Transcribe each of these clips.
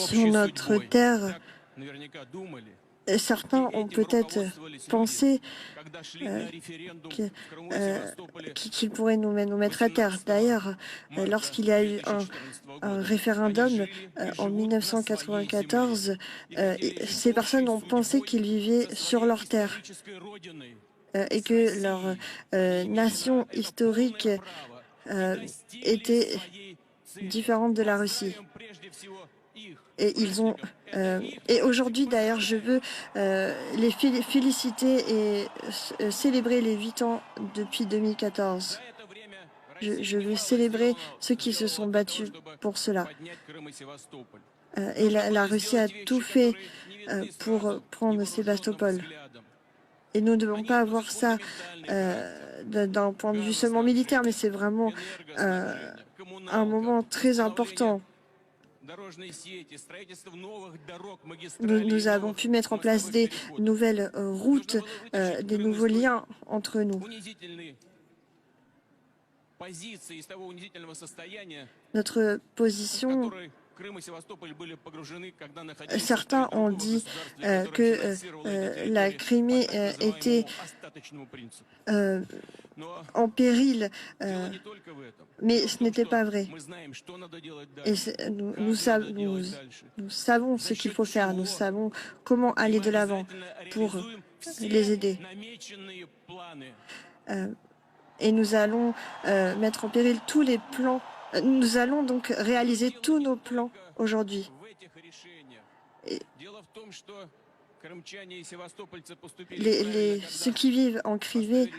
sur notre terre. Certains ont peut-être pensé qu'ils pourraient nous mettre à terre. D'ailleurs, lorsqu'il y a eu un référendum en 1994, ces personnes ont pensé qu'ils vivaient sur leur terre et que leur nation historique était différente de la Russie. Et ils ont et aujourd'hui d'ailleurs je veux les féliciter et célébrer les 8 ans depuis 2014. Je veux célébrer ceux qui se sont battus pour cela. Et la Russie a tout fait pour prendre Sébastopol. Et nous ne devons pas avoir ça d'un point de vue seulement militaire, mais c'est vraiment un moment très important. Nous avons pu mettre en place des nouvelles routes, des nouveaux liens entre nous. Notre position, certains ont dit que la Crimée était en péril, mais ce n'était pas vrai. Et nous savons ce qu'il faut faire, nous savons comment aller de l'avant pour les aider. Et nous allons mettre en péril tous les plans. Nous allons donc réaliser tous nos plans aujourd'hui. Ceux qui vivent en Crimée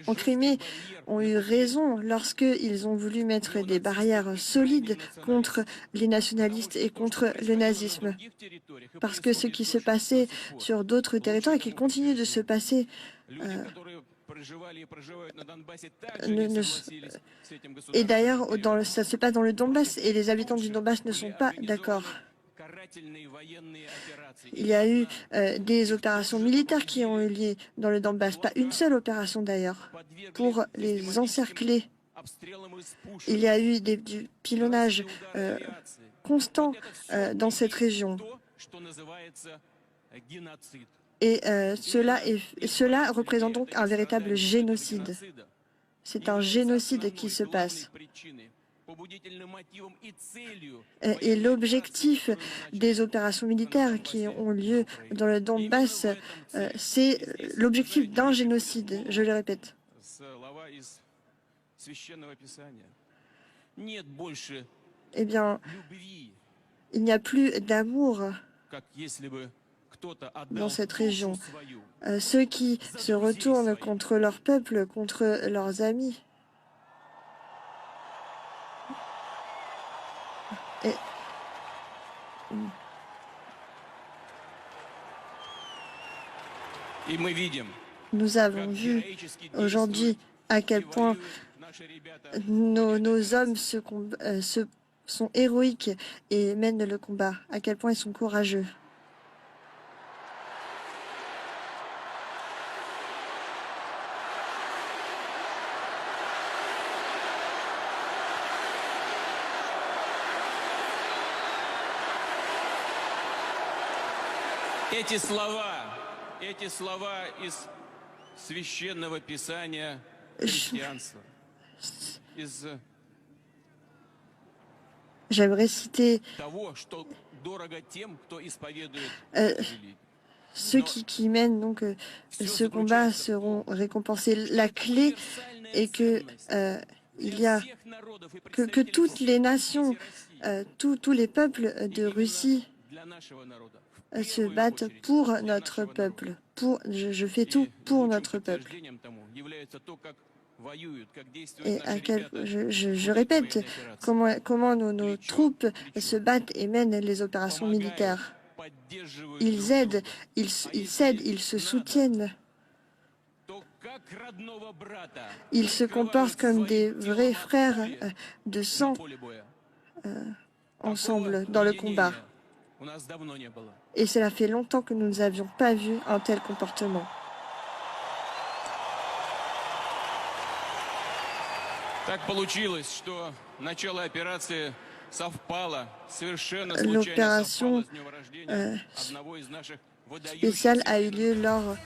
ont eu raison lorsqu'ils ont voulu mettre des barrières solides contre les nationalistes et contre le nazisme. Parce que ce qui se passait sur d'autres territoires et qui continue de se passer et d'ailleurs, ça se passe dans le Donbass et les habitants du Donbass ne sont pas d'accord. Il y a eu des opérations militaires qui ont eu lieu dans le Donbass, pas une seule opération d'ailleurs, pour les encercler. Il y a eu du pilonnage constant dans cette région. Et cela représente donc un véritable génocide. C'est un génocide qui se passe. Et l'objectif des opérations militaires qui ont lieu dans le Donbass, c'est l'objectif d'un génocide, je le répète. Eh bien, il n'y a plus d'amour dans cette région. Ceux qui se retournent contre leur peuple, contre leurs amis. Et nous avons vu aujourd'hui à quel point nos hommes sont héroïques et mènent le combat, à quel point ils sont courageux. Эти слова из священного писания христианства. J'aimerais citer ceux qui mènent donc ce combat seront récompensés. La clé est que que toutes les nations, tous les peuples de Russie se battent pour notre peuple. Je fais tout pour notre peuple. Et je répète comment nos troupes se battent et mènent les opérations militaires. Ils aident, ils s'aident, ils se soutiennent. Ils se comportent comme des vrais frères de sang ensemble dans le combat. Et cela fait longtemps que nous n'avions pas vu un tel comportement. L'opération spéciale a eu lieu lors